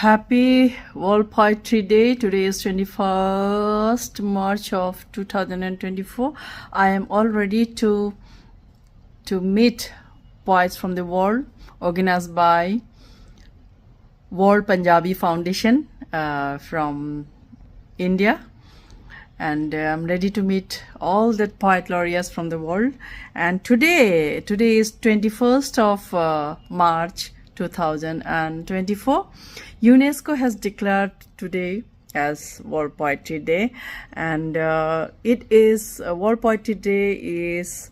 Happy World Poetry Day. Today is 21st March of 2024. I am all ready to meet poets from the world, organized by World Punjabi Foundation from India. And I'm ready to meet all the poet laureates from the world. And today is 21st of March 2024. UNESCO has declared today as World Poetry Day, and it is World Poetry Day is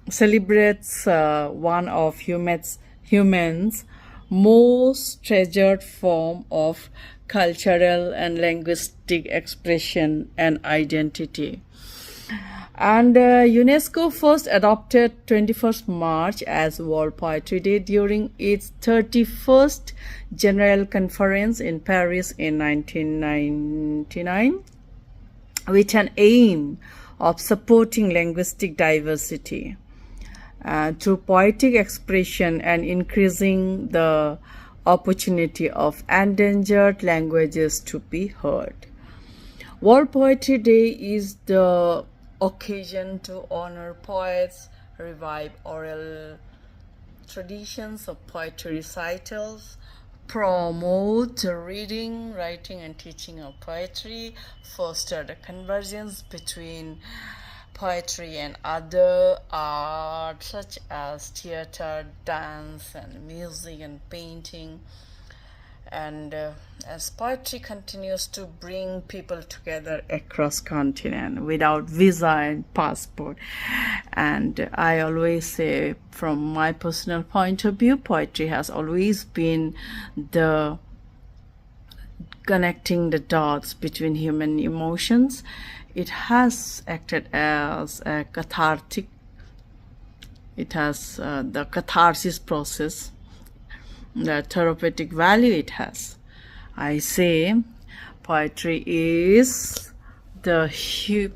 celebrates one of humans most treasured form of cultural and linguistic expression and identity. And UNESCO first adopted 21st March as World Poetry Day during its 31st General Conference in Paris in 1999 with an aim of supporting linguistic diversity through poetic expression and increasing the opportunity of endangered languages to be heard. World Poetry Day is the occasion to honor poets, revive oral traditions of poetry recitals, promote reading, writing, and teaching of poetry, foster the convergence between poetry and other art such as theater, dance, and music and painting. And as poetry continues to bring people together across continent without visa and passport, and I always say, from my personal point of view, poetry has always been the connecting the dots between human emotions. It has acted as a cathartic. It has the catharsis process, the therapeutic value it has. I say poetry is the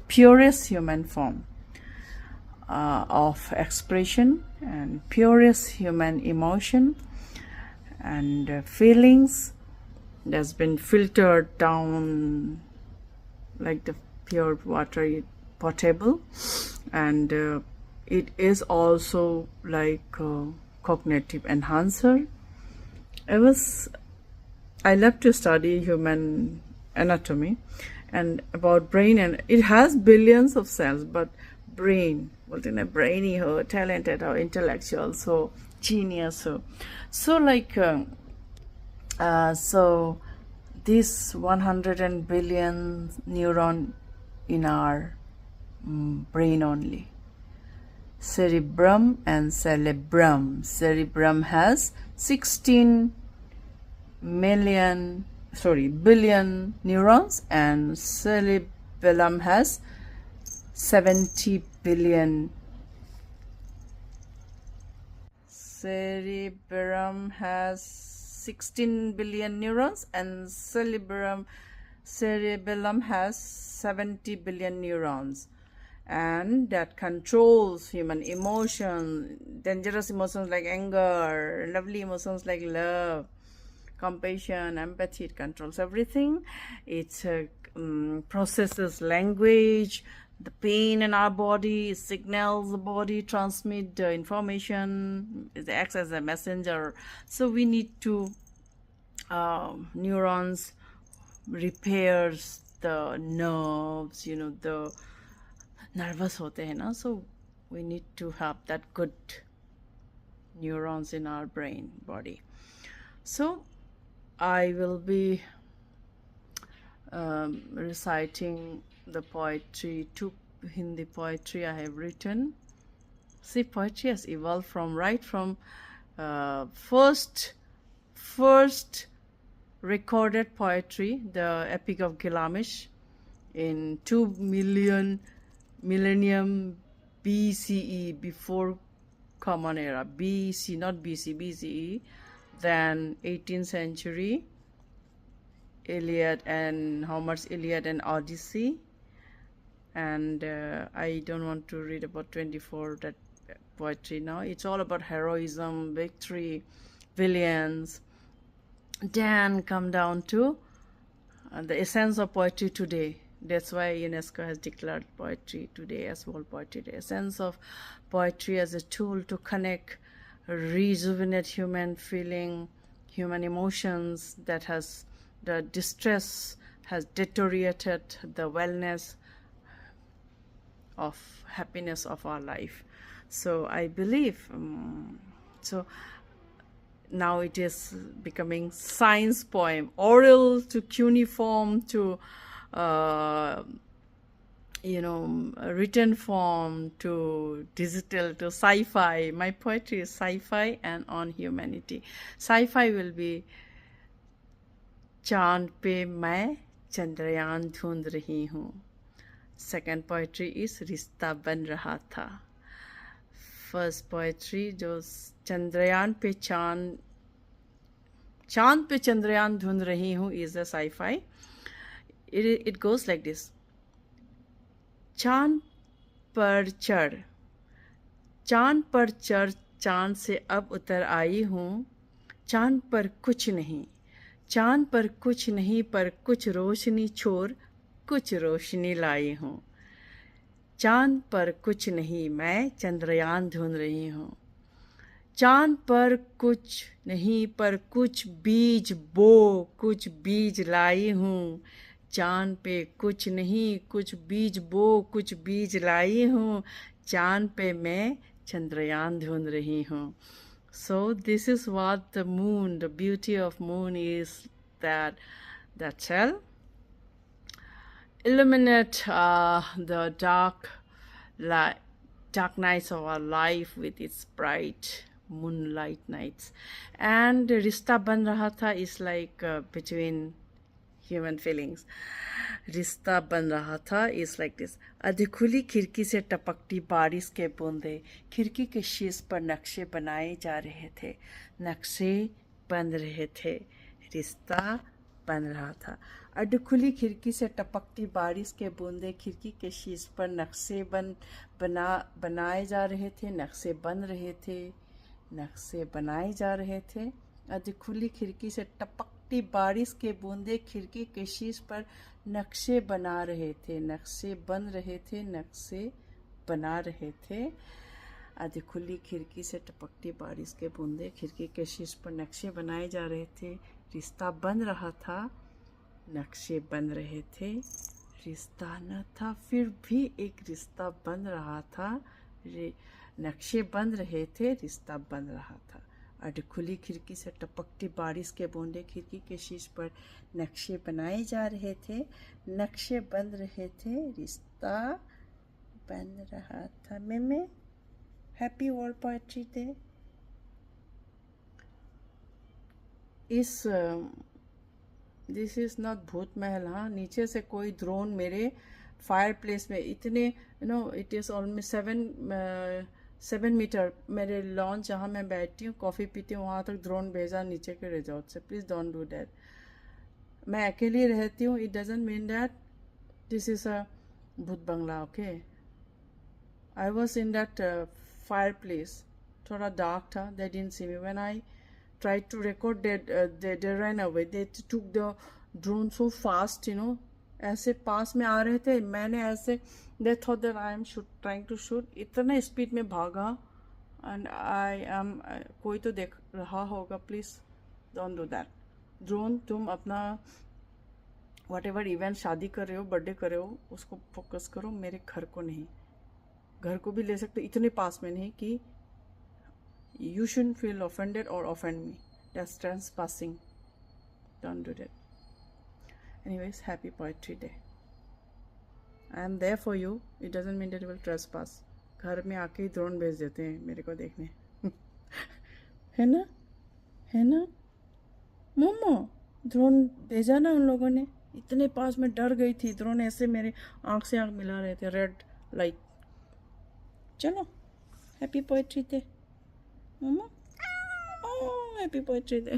purest human form of expression and purest human emotion and feelings that's been filtered down like the pure water, potable, and it is also like a cognitive enhancer. I love to study human anatomy and about brain, and it has billions of cells, but brain, brainy ho, talented or intellectual, so genius ho. So like so this 100 billion neuron in our brain only. Cerebrum and cerebrum. Cerebrum has 16 billion neurons, and cerebellum has 70 billion. Cerebrum has 16 billion neurons, and cerebellum has 70 billion neurons, and that controls human emotion, dangerous emotions like anger, lovely emotions like love, compassion, empathy. It controls everything. It processes language, the pain in our body, signals the body, transmit the information, it acts as a messenger. So we need to neurons repairs the nerves, the nervous hote hai na, so we need to have that good neurons in our brain body. So I will be reciting the poetry, two Hindi poetry I have written. See, poetry has evolved from first recorded poetry, the Epic of Gilgamesh, in 2 millennium BCE, before Common Era, BC, not BC, BCE, then 18th century, Iliad and Homer's Iliad and Odyssey. And I don't want to read about 24 that poetry now. It's all about heroism, victory, villains, then come down to the essence of poetry today. That's why UNESCO has declared poetry today as World Poetry Day. Essence of poetry as a tool to connect, rejuvenate human feeling, human emotions that has the distress has deteriorated the wellness of happiness of our life. So I believe so now it is becoming science poem, oral to cuneiform to written form to digital to sci-fi. My poetry is sci-fi and on humanity. Sci-fi will be चांद पे मैं चंद्रयान ढूंढ रही हूँ. Second poetry is रिश्ता बन रहा था. First poetry जो चंद्रयान पे चांद पे चंद्रयान ढूंढ रही हूँ is a sci-fi. It goes like this. चांद पर चढ़ चांद से अब उतर आई हूँ. चांद पर कुछ नहीं पर कुछ रोशनी छोड़ कुछ रोशनी लाई हूँ. चांद पर कुछ नहीं मैं चंद्रयान ढूंढ रही हूँ. चांद पर कुछ नहीं पर कुछ बीज लाई हूँ. चांद पे कुछ नहीं कुछ बीज लाई हूँ. चांद पे मैं चंद्रयान ढूंढ रही हूँ. So this is what the moon, the beauty of moon is, that shall illuminate the dark nights of our life with its bright moonlight nights. And Rishta Ban Raha Tha is like between human feelings. रिश्ता बन रहा था is like this. अधखुली खिड़की से टपकती बारिश के बूंदे खिड़की के शीश पर नक्शे बनाए जा रहे थे. नक्शे बन रहे थे. रिश्ता बन रहा था. अधखुली खिड़की से टपकती बारिश के बूंदे खिड़की के शीश पर नक्शे बनाए जा रहे थे. नक्शे बन रहे थे. नक्शे बनाए जा रहे थे. अधखुली खिड़की से टपकती बारिश के बूंदे खिड़की के शीश पर नक्शे बना रहे थे. नक्शे बन रहे थे. नक्शे बना रहे थे. अधखुली खिड़की से टपकती बारिश के बूंदे खिड़की के शीश पर नक्शे बनाए जा रहे थे. रिश्ता बन रहा था. नक्शे बन रहे थे. रिश्ता न था फिर भी एक रिश्ता बन रहा था. नक्शे बन रहे थे. रिश्ता बन रहा था. अधखुली खिड़की से टपकती बारिश के बूंदे खिड़की के शीश पर नक्शे बनाए जा रहे थे. नक्शे बन रहे थे. रिश्ता बन रहा था. मैं happy world poetry day. This is not भूत महल. हाँ, नीचे से कोई ड्रोन मेरे फायर प्लेस में इतने इट इज़ ऑलमोस्ट 7 मीटर मेरे लॉन जहाँ मैं बैठती हूँ कॉफ़ी पीती हूँ वहाँ तक ड्रोन भेजा नीचे के रिजॉर्ट से. Please don't do that. मैं अकेली रहती हूँ. It doesn't mean that this is a भूत बंगला. Okay. I was in that fireplace. थोड़ा डार्क था. They didn't see me. When I tried to record that they ran away. They took the drone so fast, ऐसे पास में आ रहे थे. मैंने ऐसे they thought that I am trying to shoot. इतना speed में भागा. and I am कोई तो देख रहा होगा. Please don't do that. Drone तुम अपना whatever इवेंट शादी कर रहे हो बर्थडे कर रहे हो उसको फोकस करो. मेरे घर को नहीं. घर को भी ले सकते इतने पास में नहीं कि you shouldn't feel offended or offend me. That's trespassing. Don't do that. Anyways, happy poetry day. I am there for you. It doesn't mean that you will trespass. घर में आके ही ड्रोन भेज देते हैं मेरे को देखने. है ना मोमो. ड्रोन भेजा ना उन लोगों ने. इतने पास में डर गई थी. ड्रोन ऐसे मेरे आँख से आँख मिला रहे थे. Red light. चलो happy poetry day. Mama? Oh, happy poetry day.